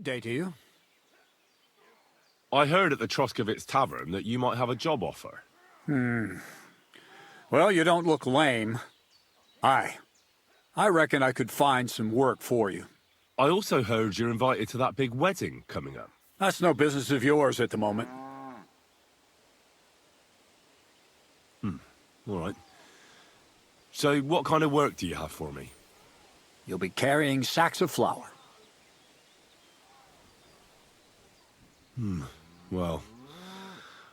day to you. I heard at the Prokhoshchevitz tavern that you might have a job offer. Well, you don't look lame. I reckon I could find some work for you. I also heard you're invited to that big wedding coming up. That's no business of yours at the moment. All right. So what kind of work do you have for me? You'll be carrying sacks of flour. Well,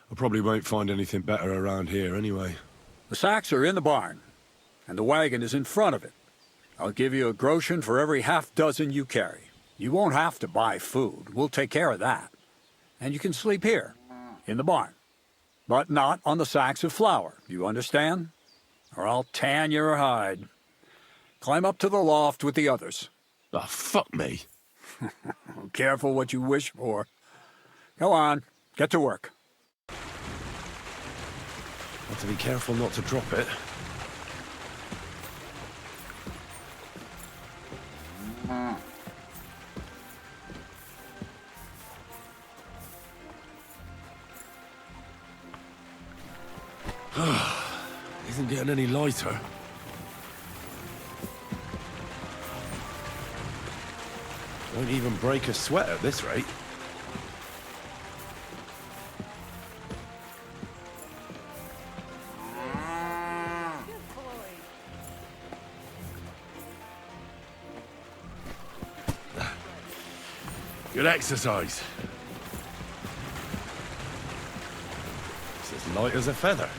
I probably won't find anything better around here anyway. The sacks are in the barn, and the wagon is in front of it. I'll give you a groschen for every half-dozen you carry. You won't have to buy food. We'll take care of that. And you can sleep here, in the barn. But not on the sacks of flour, you understand? Or I'll tan your hide. Climb up to the loft with the others. Oh, fuck me. Careful what you wish for. Go on, get to work. Have to be careful not to drop it. Isn't getting any lighter. Won't even break a sweat at this rate. Good exercise. It's as light as a feather.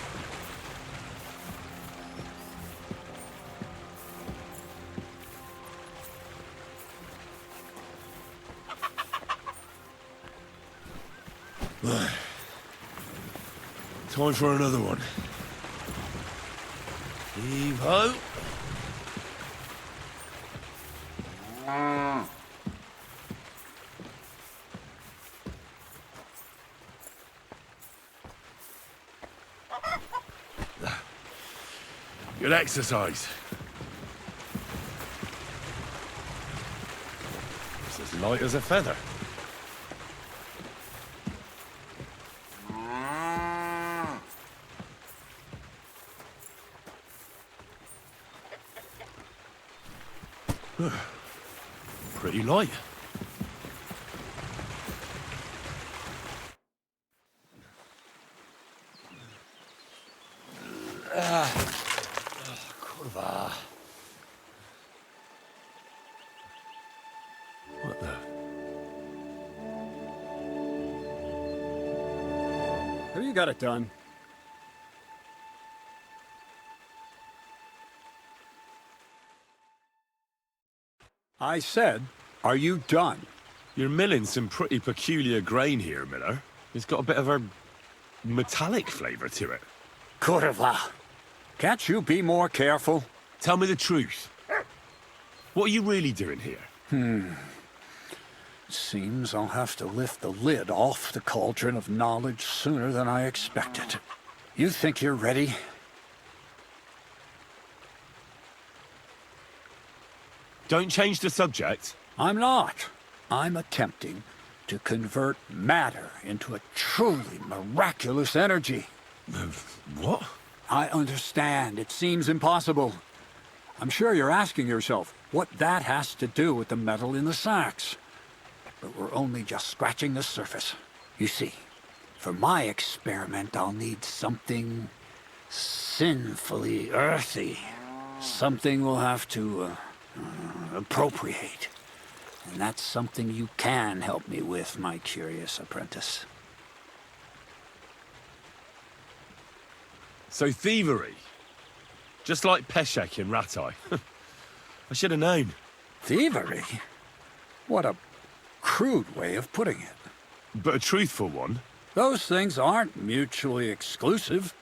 Time for another one. Heave-ho. Good exercise. It's as light as a feather. Pretty light. Kurwa. What the? Have you got it done? I said, are you done? You're milling some pretty peculiar grain here, Miller. It's got a bit of a metallic flavour to it. Kurwa. Can't you be more careful? Tell me the truth. What are you really doing here? Seems I'll have to lift the lid off the cauldron of knowledge sooner than I expected. You think you're ready? Don't change the subject. I'm not. I'm attempting to convert matter into a truly miraculous energy. What? I understand. It seems impossible. I'm sure you're asking yourself what that has to do with the metal in the sacks. But we're only just scratching the surface. You see, for my experiment, I'll need something sinfully earthy. Something we'll have to appropriate. And that's something you can help me with, my curious apprentice. So thievery. Just like Peshek in Ratai. I should have known. Thievery? What a crude way of putting it. But a truthful one. Those things aren't mutually exclusive.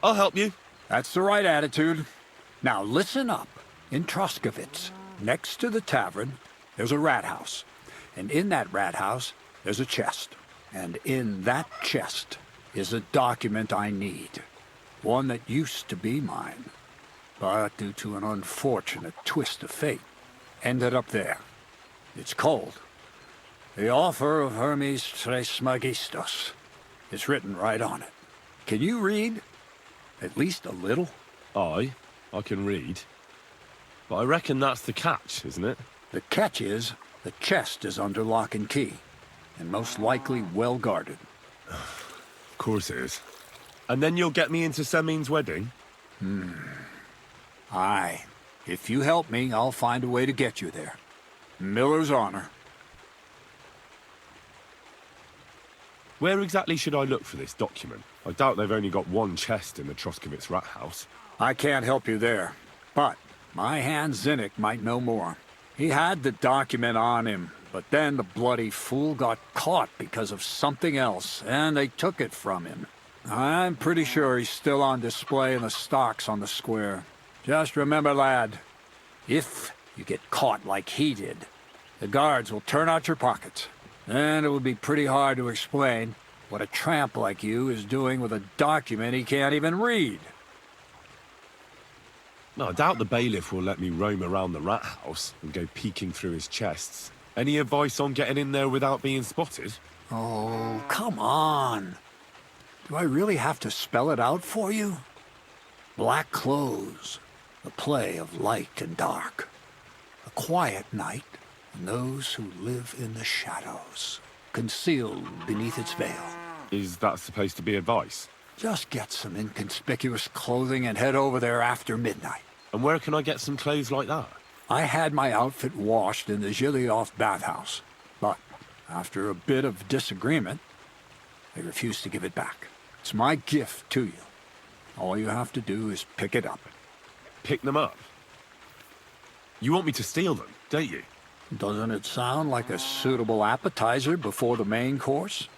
I'll help you. That's the right attitude. Now listen up. In Prokhoshchevitz, next to the tavern, there's a rat house. And in that rat house, there's a chest. And in that chest is a document I need. One that used to be mine. But due to an unfortunate twist of fate, ended up there. It's called The Offer of Hermes Trismegistus. It's written right on it. Can you read? At least a little? I can read. But I reckon that's the catch, isn't it? The catch is, the chest is under lock and key, and most likely well guarded. Of course it is. And then you'll get me into Semin's wedding? Aye. If you help me, I'll find a way to get you there. Miller's honor. Where exactly should I look for this document? I doubt they've only got one chest in the Troskovitz rat house. I can't help you there, but my hand Zinnik might know more. He had the document on him, but then the bloody fool got caught because of something else, and they took it from him. I'm pretty sure he's still on display in the stocks on the square. Just remember, lad, if you get caught like he did, the guards will turn out your pockets. And it would be pretty hard to explain what a tramp like you is doing with a document he can't even read. No, I doubt the bailiff will let me roam around the rat house and go peeking through his chests. Any advice on getting in there without being spotted? Oh, come on. Do I really have to spell it out for you? Black clothes, the play of light and dark. A quiet night, and those who live in the shadows, concealed beneath its veil. Is that supposed to be advice? Just get some inconspicuous clothing and head over there after midnight. And where can I get some clothes like that? I had my outfit washed in the Zhiliov bathhouse, but after a bit of disagreement, they refused to give it back. It's my gift to you. All you have to do is pick it up. Pick them up? You want me to steal them, don't you? Doesn't it sound like a suitable appetizer before the main course?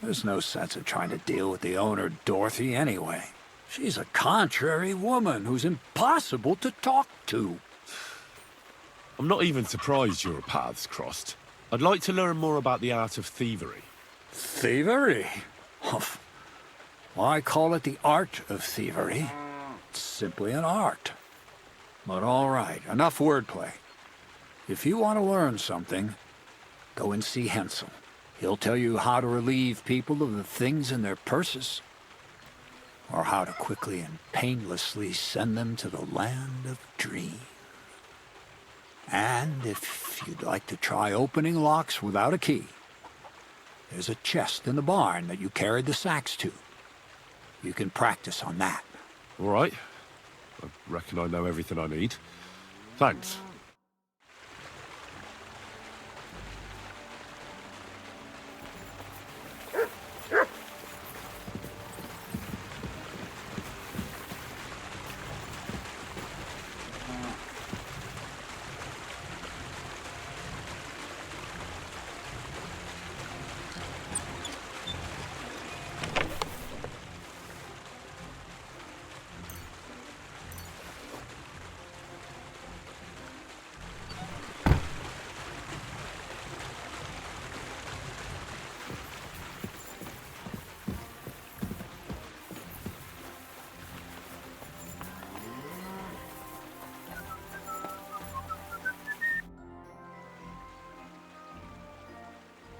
There's no sense in trying to deal with the owner, Dorothy, anyway. She's a contrary woman who's impossible to talk to. I'm not even surprised your paths crossed. I'd like to learn more about the art of thievery. Thievery? Why call it the art of thievery? It's simply an art. But all right, enough wordplay. If you want to learn something, go and see Hensel. He'll tell you how to relieve people of the things in their purses, or how to quickly and painlessly send them to the land of dreams. And if you'd like to try opening locks without a key, there's a chest in the barn that you carried the sacks to. You can practice on that. All right. I reckon I know everything I need. Thanks.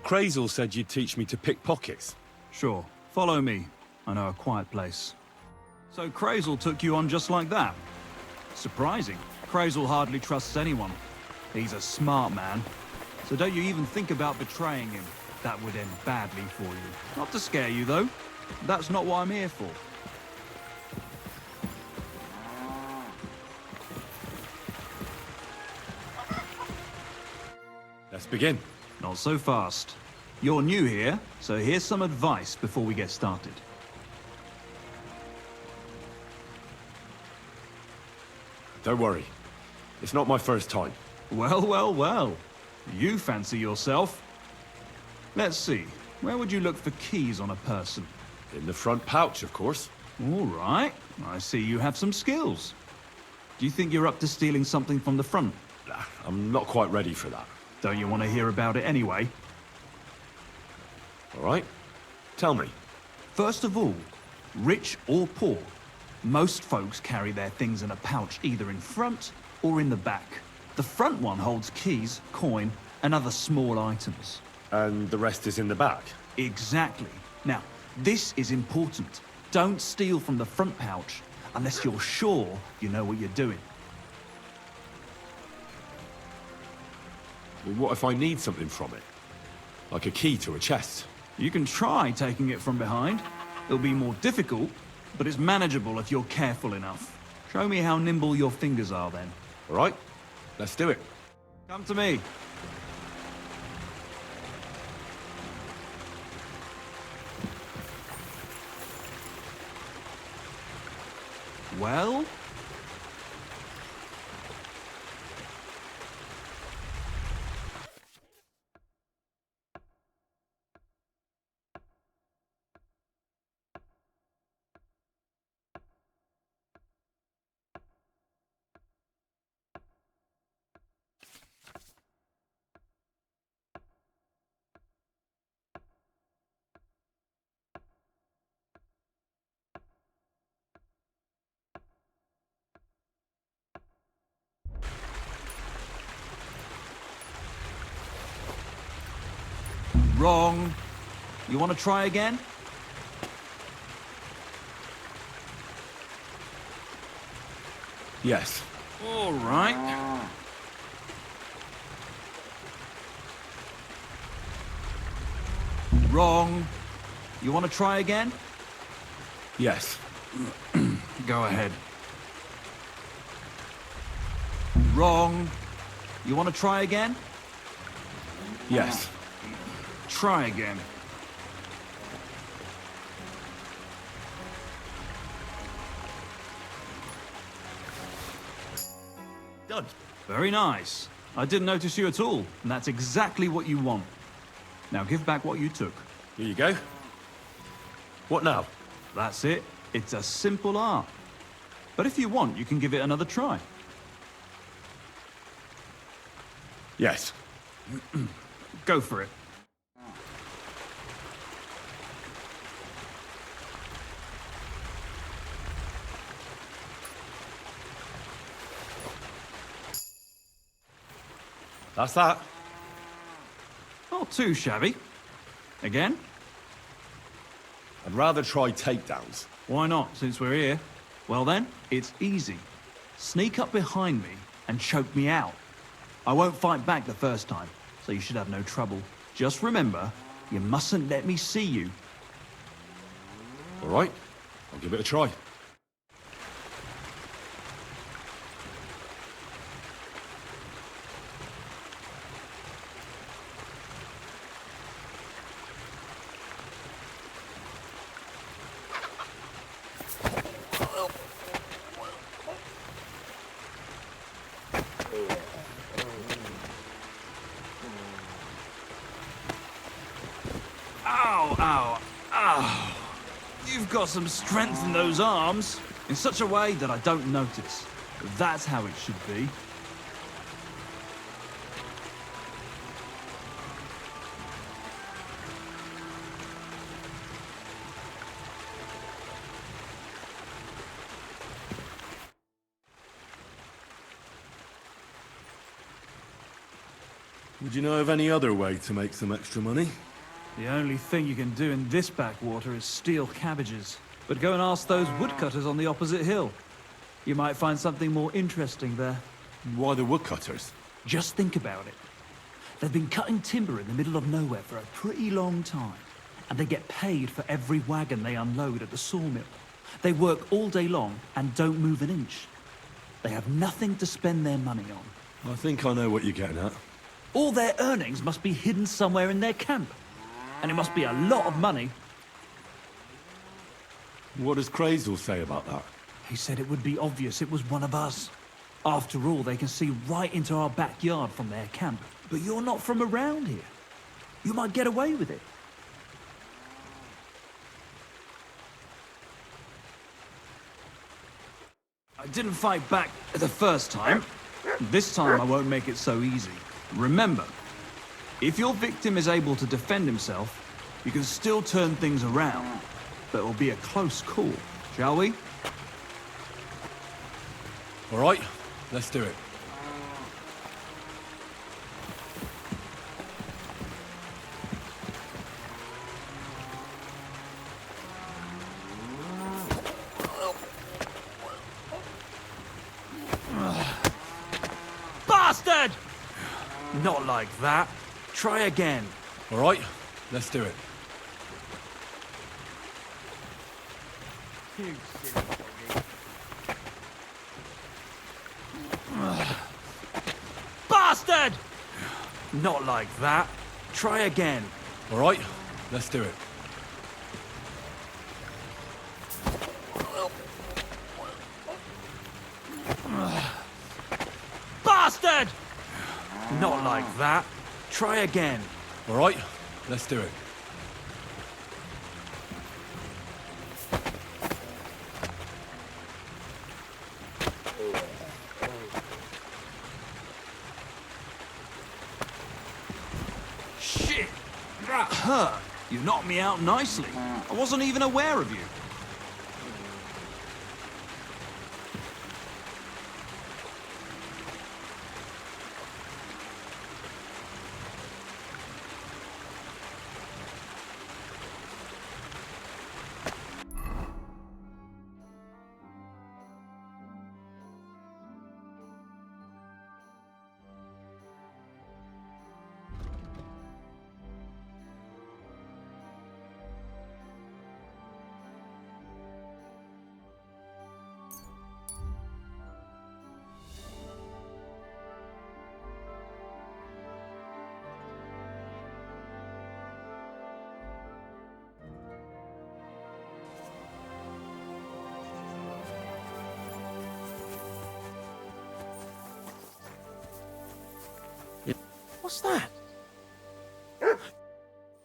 Kreyzel said you'd teach me to pick pockets. Sure. Follow me. I know a quiet place. So Kreyzel took you on just like that? Surprising. Kreyzel hardly trusts anyone. He's a smart man. So don't you even think about betraying him. That would end badly for you. Not to scare you, though. That's not what I'm here for. Let's begin. Not so fast. You're new here, so here's some advice before we get started. Don't worry. It's not my first time. Well, well, well. You fancy yourself. Let's see. Where would you look for keys on a person? In the front pouch, of course. All right. I see you have some skills. Do you think you're up to stealing something from the front? Nah, I'm not quite ready for that. Don't you want to hear about it anyway? All right. Tell me. First of all, rich or poor, most folks carry their things in a pouch either in front or in the back. The front one holds keys, coin, and other small items. And the rest is in the back? Exactly. Now, this is important. Don't steal from the front pouch unless you're sure you know what you're doing. Well, what if I need something from it? Like a key to a chest? You can try taking it from behind. It'll be more difficult, but it's manageable if you're careful enough. Show me how nimble your fingers are then. All right, let's do it. Come to me. Well? Wrong. You want to try again? Yes. All right. Wrong. You want to try again? Yes. Go ahead. Wrong. You want to try again? Yes. Try again. Done. Very nice. I didn't notice you at all, and that's exactly what you want. Now give back what you took. Here you go. What now? That's it. It's a simple art. But if you want, you can give it another try. Yes. Go for it. That's that. Not too shabby. Again? I'd rather try takedowns. Why not, since we're here? Well then, it's easy. Sneak up behind me and choke me out. I won't fight back the first time, so you should have no trouble. Just remember, you mustn't let me see you. All right, I'll give it a try. Ow, ow, ow. You've got some strength in those arms, in such a way that I don't notice. That's how it should be. Would you know of any other way to make some extra money? The only thing you can do in this backwater is steal cabbages. But go and ask those woodcutters on the opposite hill. You might find something more interesting there. Why the woodcutters? Just think about it. They've been cutting timber in the middle of nowhere for a pretty long time. And they get paid for every wagon they unload at the sawmill. They work all day long and don't move an inch. They have nothing to spend their money on. I think I know what you're getting at. All their earnings must be hidden somewhere in their camp. And it must be a lot of money. What does Kreyzel say about that? He said it would be obvious it was one of us. After all, they can see right into our backyard from their camp. But you're not from around here. You might get away with it. I didn't fight back the first time. This time I won't make it so easy. Remember, if your victim is able to defend himself, you can still turn things around. But it'll be a close call, shall we? All right, let's do it. Not like that. Try again. All right, let's do it. Bastard! Not like that. Try again. All right, let's do it. Bastard! Not like that. Try again. All right, let's do it. Shit! That hurt. You knocked me out nicely. I wasn't even aware of you. What's that?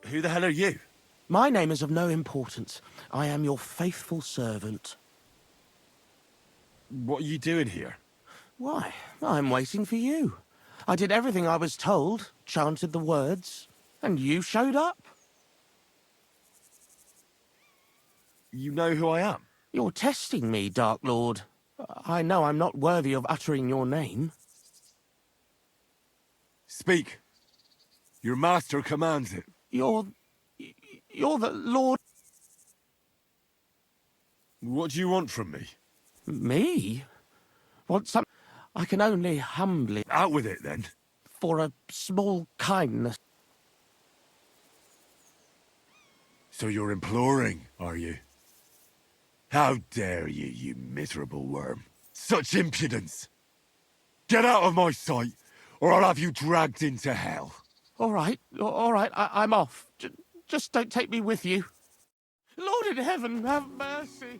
Who the hell are you? My name is of no importance. I am your faithful servant. What are you doing here? Why? I'm waiting for you. I did everything I was told, chanted the words, and you showed up. You know who I am? You're testing me, Dark Lord. I know I'm not worthy of uttering your name. Speak. Your master commands it. You're the Lord... What do you want from me? Me? Want some... I can only humbly... Out with it, then. For a small kindness. So you're imploring, are you? How dare you, you miserable worm. Such impudence! Get out of my sight, or I'll have you dragged into hell. All right, I'm off. Just don't take me with you. Lord in heaven, have mercy.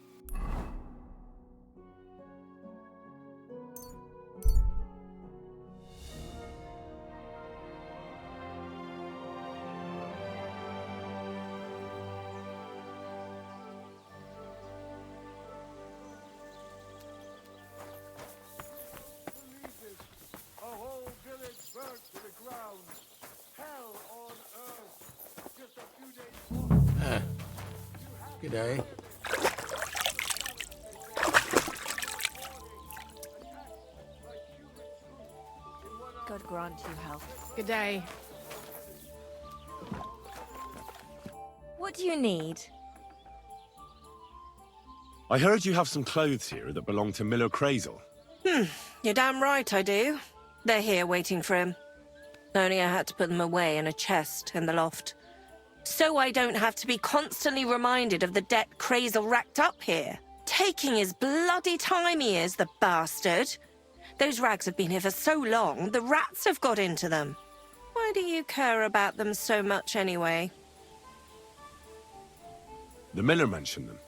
Good day. God grant you health. Good day. What do you need? I heard you have some clothes here that belong to Miller Kreyzel. You're damn right I do. They're here waiting for him. Only I had to put them away in a chest in the loft. So I don't have to be constantly reminded of the debt Kreyzel racked up here. Taking his bloody time he is, the bastard. Those rags have been here for so long, the rats have got into them. Why do you care about them so much anyway? The miller mentioned them.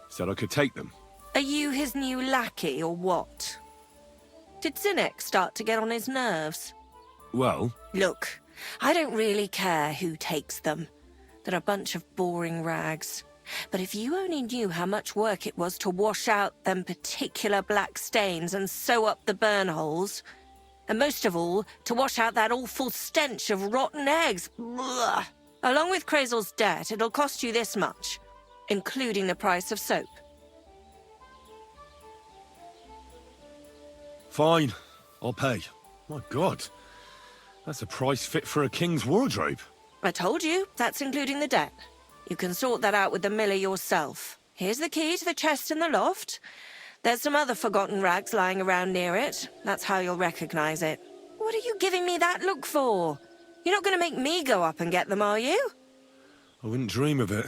Said I could take them. Are you his new lackey or what? Did Zinnek start to get on his nerves? Well, Look, I don't really care who takes them. They're a bunch of boring rags. But if you only knew how much work it was to wash out them particular black stains and sew up the burn holes, and most of all, to wash out that awful stench of rotten eggs, blah. Along with Kreyzel's debt, it'll cost you this much, including the price of soap. fine. I'll pay. My God. That's a price fit for a king's wardrobe. I told you, that's including the debt. You can sort that out with the miller yourself. Here's the key to the chest in the loft. There's some other forgotten rags lying around near it. That's how you'll recognize it. What are you giving me that look for? You're not going to make me go up and get them, are you? I wouldn't dream of it.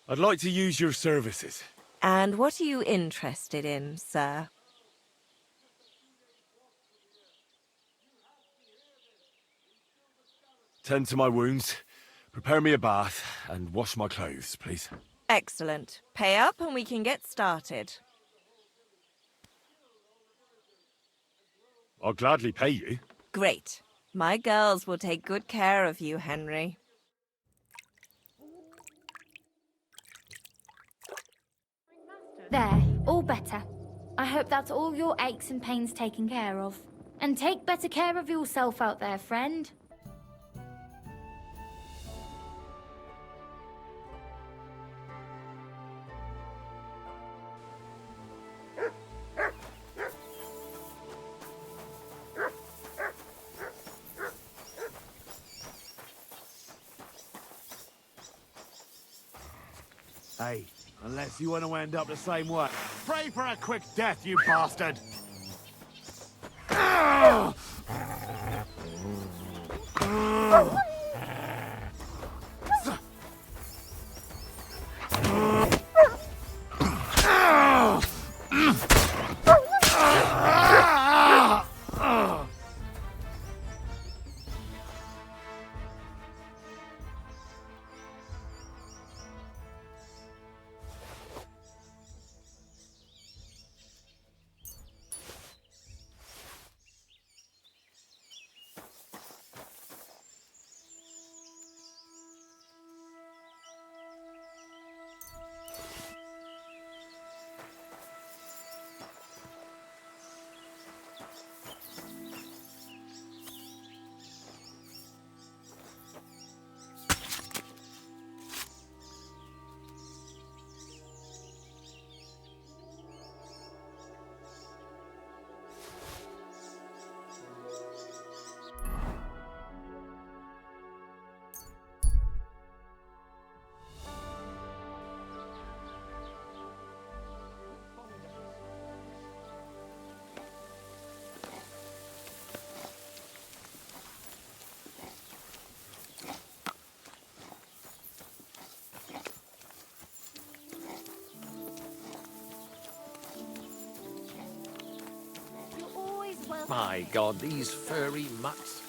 I'd like to use your services. And what are you interested in, sir? Tend to my wounds, prepare me a bath, and wash my clothes, please. Excellent. Pay up and we can get started. I'll gladly pay you. Great. My girls will take good care of you, Henry. There, all better. I hope that's all your aches and pains taken care of. And take better care of yourself out there, friend. Hey, unless you want to end up the same way. Pray for a quick death, you bastard! My God, these furry mutts.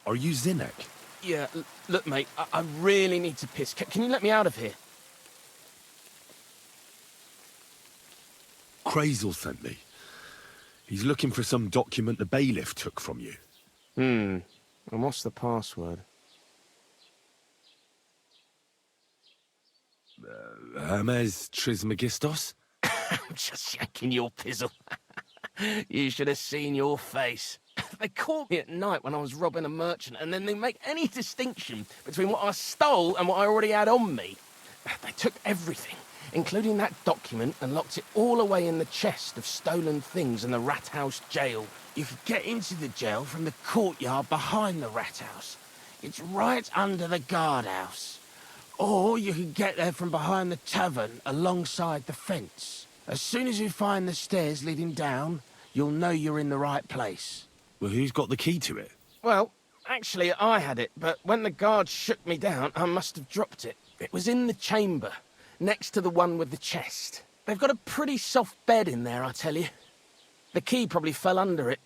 Are you Zinnek? Yeah, look, mate, I really need to piss. Can you let me out of here? Kreyzel sent me. He's looking for some document the bailiff took from you. And what's the password? Hermes Trismegistos? I'm just yanking your pizzle. You should have seen your face. They caught me at night when I was robbing a merchant, and then they make any distinction between what I stole and what I already had on me. They took everything, including that document, and locked it all away in the chest of stolen things in the Rat House jail. You could get into the jail from the courtyard behind the Rat House. It's right under the guardhouse. Or you could get there from behind the tavern alongside the fence. As soon as you find the stairs leading down, you'll know you're in the right place. Well, who's got the key to it? Well, actually, I had it, but when the guards shook me down, I must have dropped it. It was in the chamber, next to the one with the chest. They've got a pretty soft bed in there, I tell you. The key probably fell under it.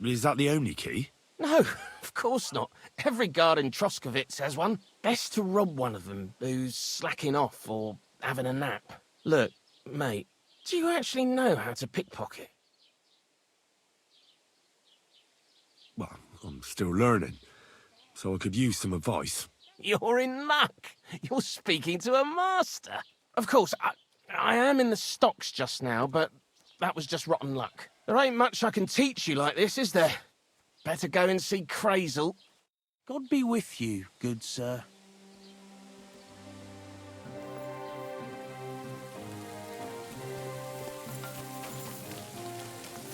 Is that the only key? No, of course not. Every guard in Troskovitz has one. Best to rob one of them who's slacking off or having a nap. Look, mate, do you actually know how to pickpocket? Well, I'm still learning, so I could use some advice. You're in luck. You're speaking to a master. Of course, I am in the stocks just now, but that was just rotten luck. There ain't much I can teach you like this, is there? Better go and see Kreyzel. God be with you, good sir.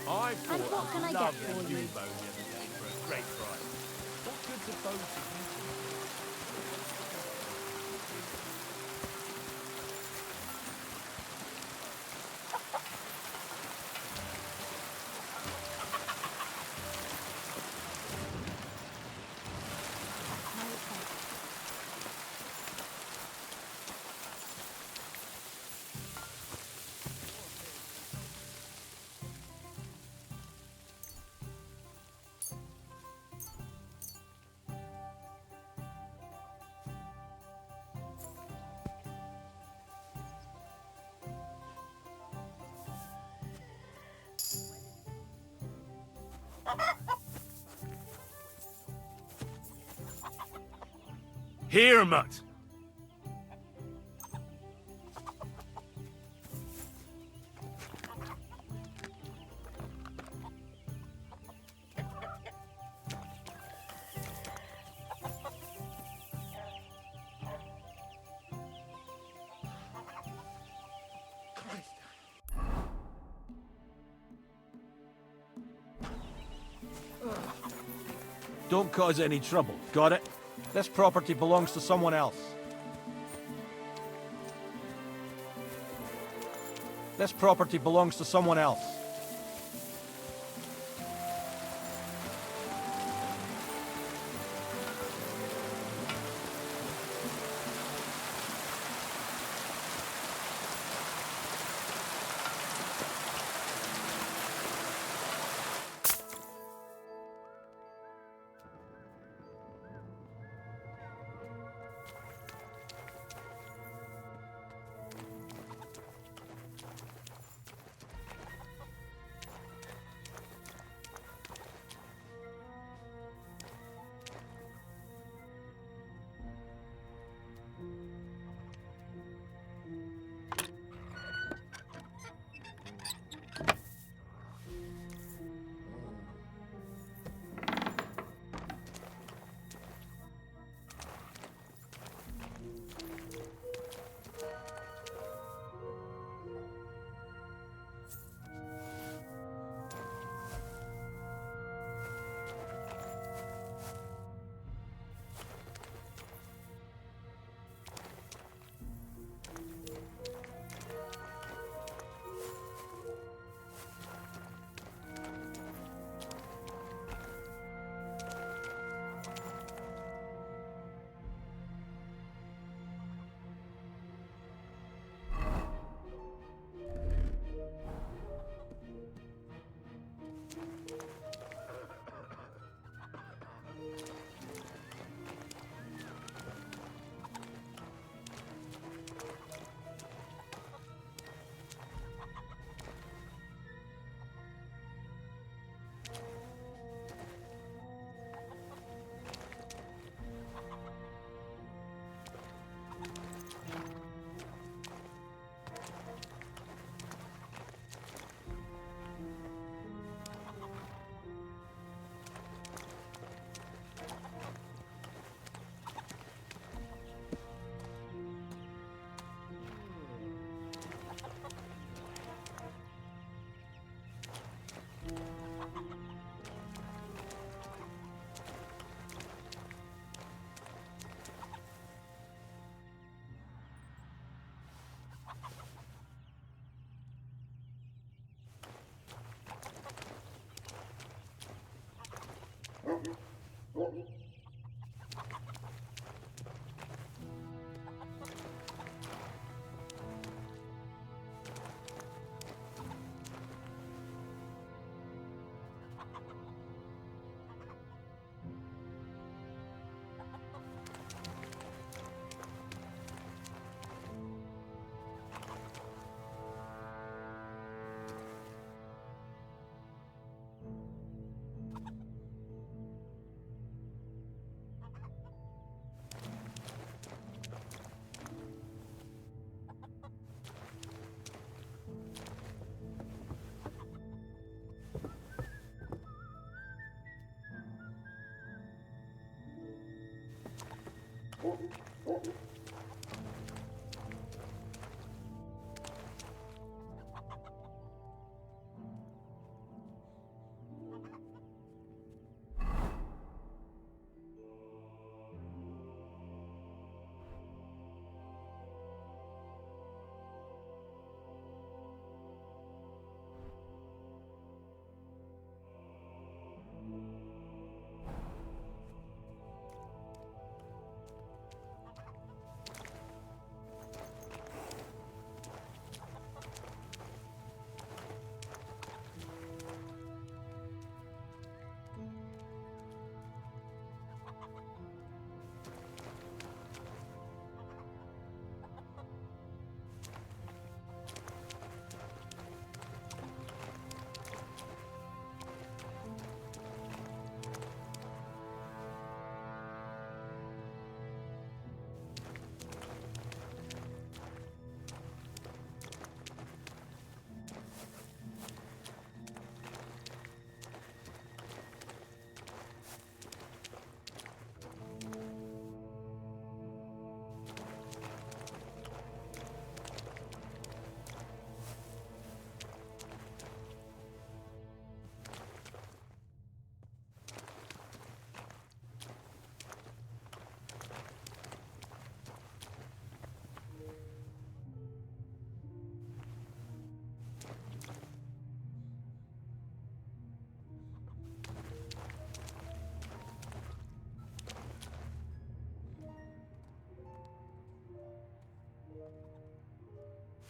I And what can I get for you? for a great price. What good's a bow to you? Here, mutt! Don't cause any trouble, got it? This property belongs to someone else. This property belongs to someone else.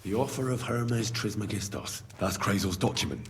The offer of Hermes Trismegistos. That's Kreyzel's document.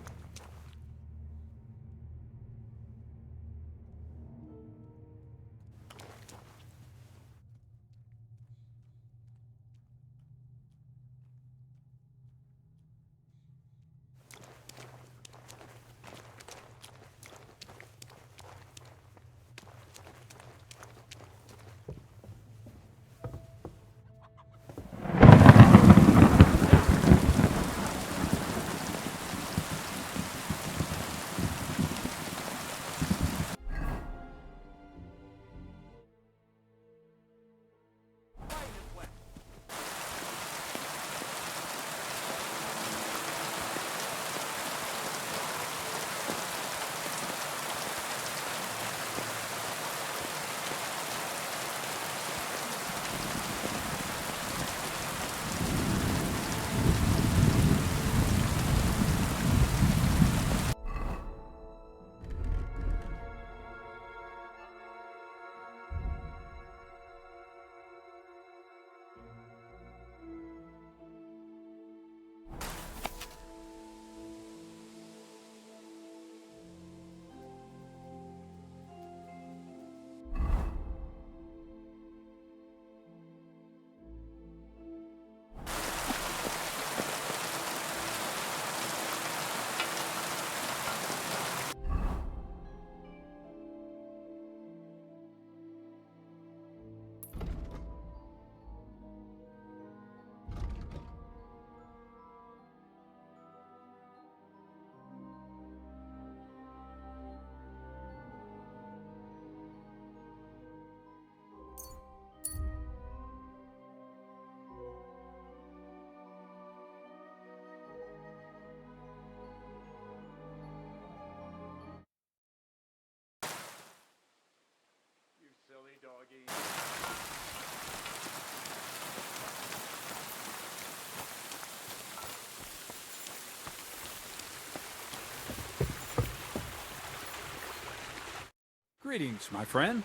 Greetings, my friend.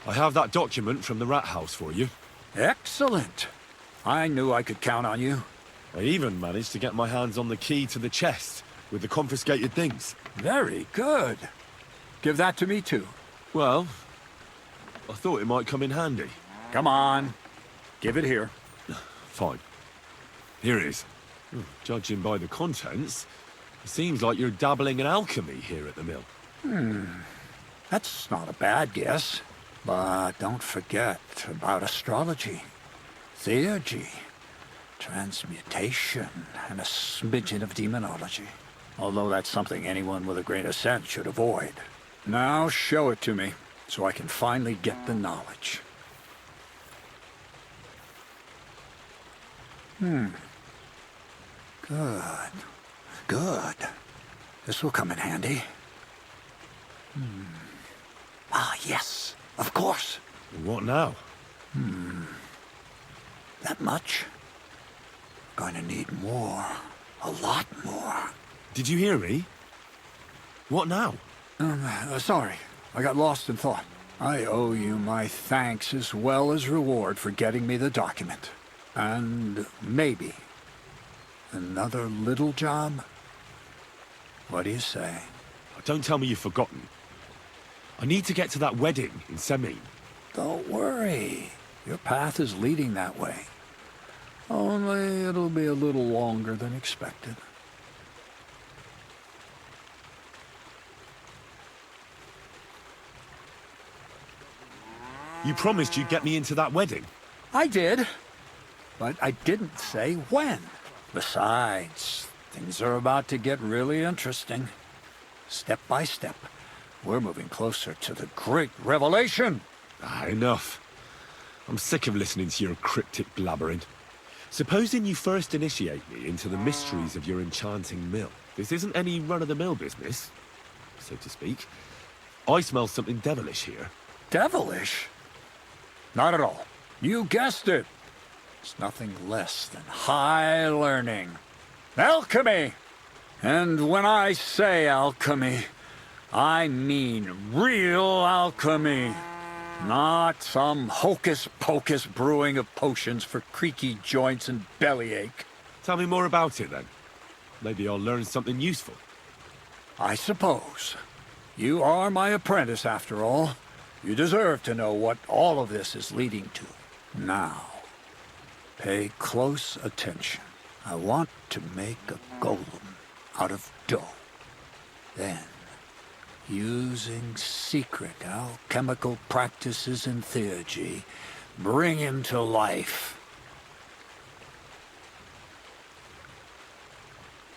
I have that document from the rat house for you. Excellent. I knew I could count on you. I even managed to get my hands on the key to the chest with the confiscated things. Very good. Give that to me, too. Well, I thought it might come in handy. Come on. Give it here. Fine. Here it is. Judging by the contents, it seems like you're dabbling in alchemy here at the mill. That's not a bad guess. But don't forget about astrology, theurgy, transmutation, and a smidgen of demonology. Although that's something anyone with a grain of sense should avoid. Now show it to me, so I can finally get the knowledge. Good. Good. This will come in handy. Ah, yes. Of course. What now? That much? Going to need more. A lot more. Did you hear me? What now? Sorry. I got lost in thought. I owe you my thanks as well as reward for getting me the document. And maybe another little job? What do you say? Don't tell me you've forgotten. I need to get to that wedding in Semin. Don't worry. Your path is leading that way. Only it'll be a little longer than expected. You promised you'd get me into that wedding. I did, but I didn't say when. Besides, things are about to get really interesting. Step by step, we're moving closer to the great revelation. Enough. I'm sick of listening to your cryptic blabbering. Supposing you first initiate me into the mysteries of your enchanting mill. This isn't any run-of-the-mill business, so to speak. I smell something devilish here. Devilish? Not at all. You guessed it. It's nothing less than high learning. Alchemy! And when I say alchemy, I mean real alchemy. Not some hocus-pocus brewing of potions for creaky joints and bellyache. Tell me more about it, then. Maybe I'll learn something useful. I suppose. You are my apprentice, after all. You deserve to know what all of this is leading to. Now, pay close attention. I want to make a golem out of dough. Then, using secret alchemical practices and theurgy, bring him to life.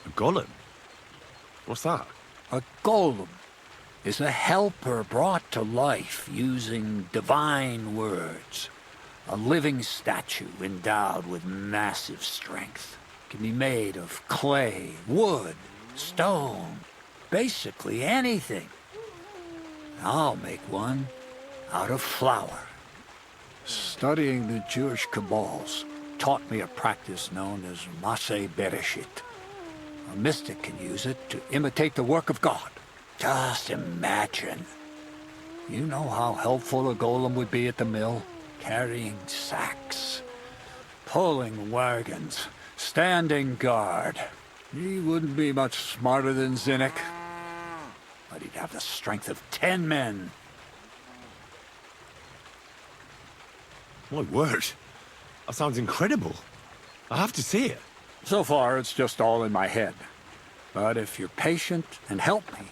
A golem? What's that? A golem is a helper brought to life using divine words. A living statue endowed with massive strength. Can be made of clay, wood, stone, basically anything. I'll make one out of flour. Studying the Jewish Kabbals taught me a practice known as Maseh Bereshit. A mystic can use it to imitate the work of God. Just imagine. You know how helpful a golem would be at the mill? Carrying sacks, pulling wagons, standing guard. He wouldn't be much smarter than Zinnik, but he'd have the strength of 10 men. My word. That sounds incredible. I have to see it. So far, it's just all in my head. But if you're patient and help me,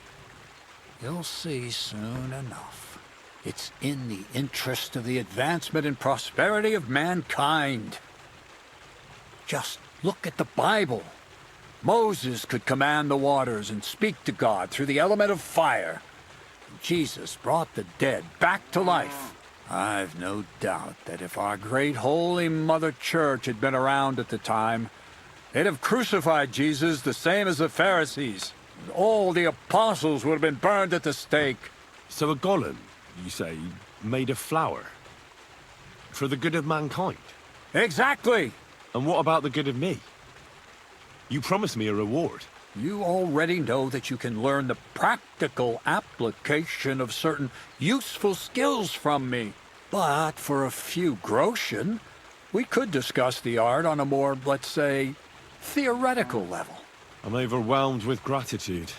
you'll see soon enough. It's in the interest of the advancement and prosperity of mankind. Just look at the Bible. Moses could command the waters and speak to God through the element of fire. Jesus brought the dead back to life. I've no doubt that if our great holy Mother Church had been around at the time, they'd have crucified Jesus the same as the Pharisees. All the apostles would have been burned at the stake. So a golem, you say, made of flour? For the good of mankind? Exactly! And what about the good of me? You promised me a reward. You already know that you can learn the practical application of certain useful skills from me. But for a few groschen, we could discuss the art on a more, let's say, theoretical level. I'm overwhelmed with gratitude.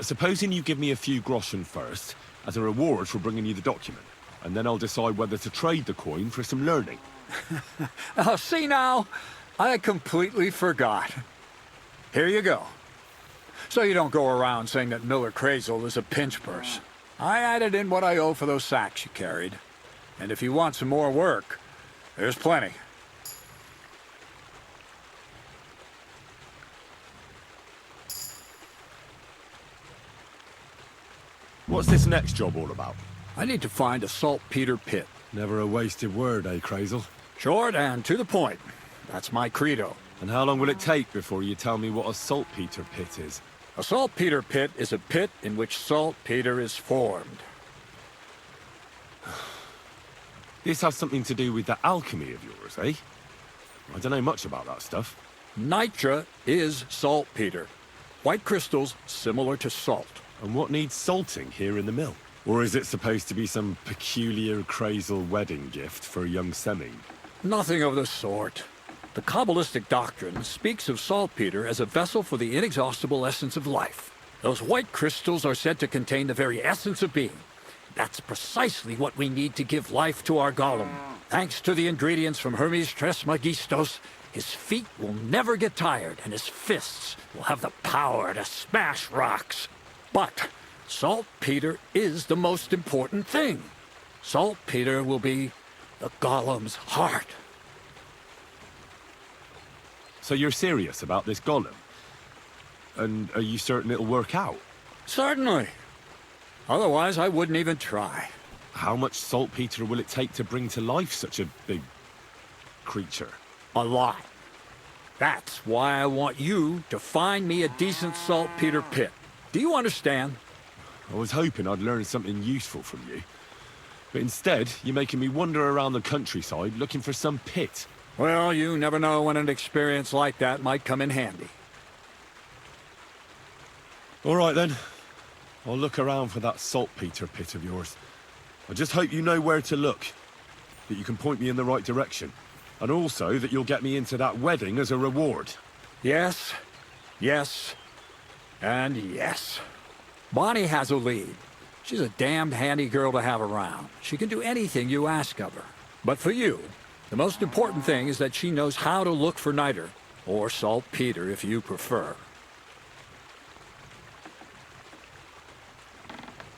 Supposing you give me a few groschen first, as a reward for bringing you the document, and then I'll decide whether to trade the coin for some learning. Oh, see now? I completely forgot. Here you go. So you don't go around saying that Miller Kreyzel is a pinch purse. I added in what I owe for those sacks you carried. And if you want some more work, there's plenty. What's this next job all about? I need to find a saltpeter pit. Never a wasted word, eh, Kreyzel? Short and to the point. That's my credo. And how long will it take before you tell me what a saltpeter pit is? A saltpeter pit is a pit in which saltpeter is formed. This has something to do with the alchemy of yours, eh? I don't know much about that stuff. Nitra is saltpeter. White crystals similar to salt. And what needs salting here in the mill? Or is it supposed to be some peculiar Kreyzel wedding gift for a young semming? Nothing of the sort. The Kabbalistic doctrine speaks of saltpeter as a vessel for the inexhaustible essence of life. Those white crystals are said to contain the very essence of being. That's precisely what we need to give life to our golem. Thanks to the ingredients from Hermes Trismegistos, his feet will never get tired and his fists will have the power to smash rocks. But saltpeter is the most important thing. Saltpeter will be the golem's heart. So you're serious about this golem? And are you certain it'll work out? Certainly. Otherwise, I wouldn't even try. How much saltpeter will it take to bring to life such a big creature? A lot. That's why I want you to find me a decent saltpeter pit. Do you understand? I was hoping I'd learn something useful from you. But instead, you're making me wander around the countryside looking for some pit. Well, you never know when an experience like that might come in handy. All right, then. I'll look around for that saltpeter pit of yours. I just hope you know where to look, that you can point me in the right direction, and also that you'll get me into that wedding as a reward. Yes, yes, and yes. Bonnie has a lead. She's a damned handy girl to have around. She can do anything you ask of her. But for you, the most important thing is that she knows how to look for niter, or saltpeter if you prefer.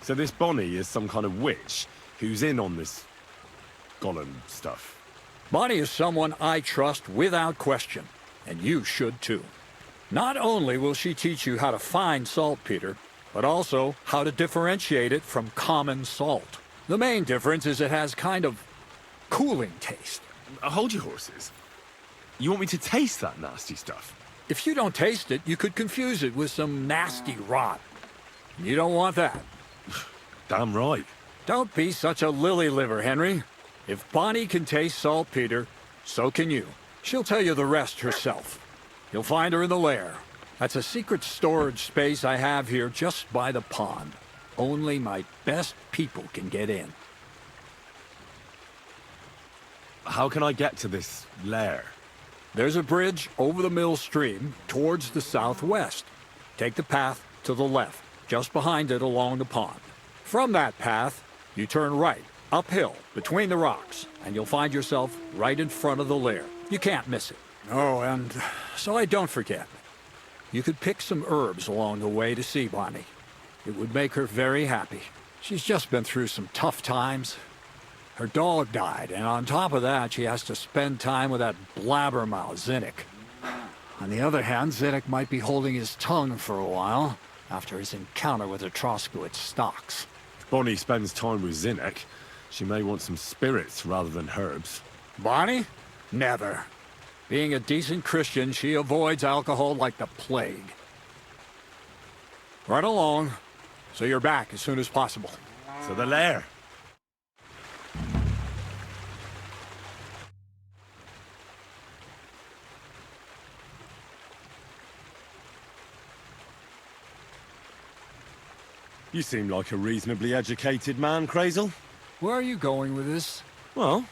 So this Bonnie is some kind of witch who's in on this golem stuff. Bonnie is someone I trust without question, and you should too. Not only will she teach you how to find saltpeter, but also how to differentiate it from common salt. The main difference is it has kind of cooling taste. Hold your horses. You want me to taste that nasty stuff? If you don't taste it, you could confuse it with some nasty rot. You don't want that. Damn right. Don't be such a lily liver, Henry. If Bonnie can taste saltpeter, so can you. She'll tell you the rest herself. You'll find her in the lair. That's a secret storage space I have here just by the pond. Only my best people can get in. How can I get to this lair? There's a bridge over the mill stream towards the southwest. Take the path to the left, just behind it along the pond. From that path, you turn right, uphill, between the rocks, and you'll find yourself right in front of the lair. You can't miss it. Oh, and so I don't forget, you could pick some herbs along the way to see Bonnie. It would make her very happy. She's just been through some tough times. Her dog died, and on top of that, she has to spend time with that blabbermouth, Zinnik. On the other hand, Zinnik might be holding his tongue for a while after his encounter with the Troskowitz stocks. If Bonnie spends time with Zinnik, she may want some spirits rather than herbs. Bonnie? Never. Being a decent Christian, she avoids alcohol like the plague. Right along, so you're back as soon as possible. To the lair. You seem like a reasonably educated man, Kreyzel. Where are you going with this? Well,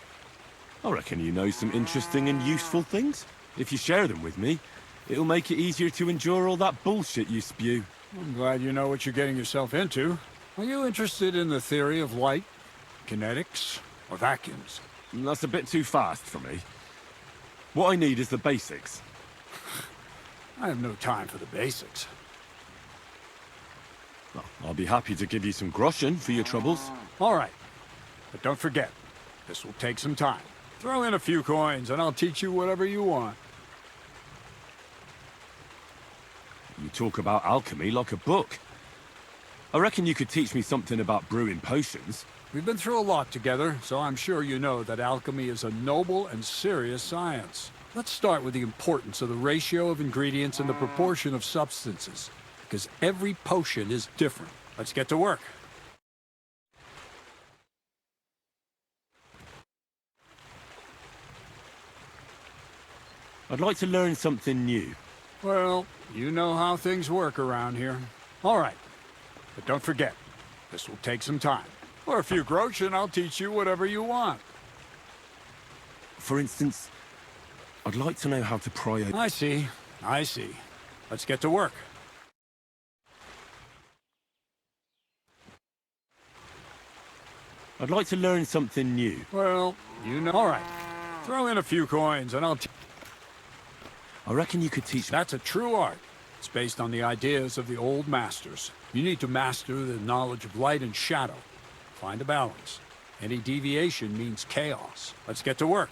I reckon you know some interesting and useful things. If you share them with me, it'll make it easier to endure all that bullshit you spew. I'm glad you know what you're getting yourself into. Are you interested in the theory of light, kinetics, or vacuums? That's a bit too fast for me. What I need is the basics. I have no time for the basics. Well, I'll be happy to give you some groschen for your troubles. All right. But don't forget, this will take some time. Throw in a few coins and I'll teach you whatever you want. You talk about alchemy like a book. I reckon you could teach me something about brewing potions. We've been through a lot together, so I'm sure you know that alchemy is a noble and serious science. Let's start with the importance of the ratio of ingredients and the proportion of substances, because every potion is different. Let's get to work. I'd like to learn something new. Well, you know how things work around here. All right. But don't forget, this will take some time. For a few groschen, and I'll teach you whatever you want. For instance, I'd like to know how to pry open... I see. I see. Let's get to work. I'd like to learn something new. Well, you know... All right. Throw in a few coins, and I'll... I reckon you could teach... That's a true art. It's based on the ideas of the old masters. You need to master the knowledge of light and shadow. Find a balance. Any deviation means chaos. Let's get to work.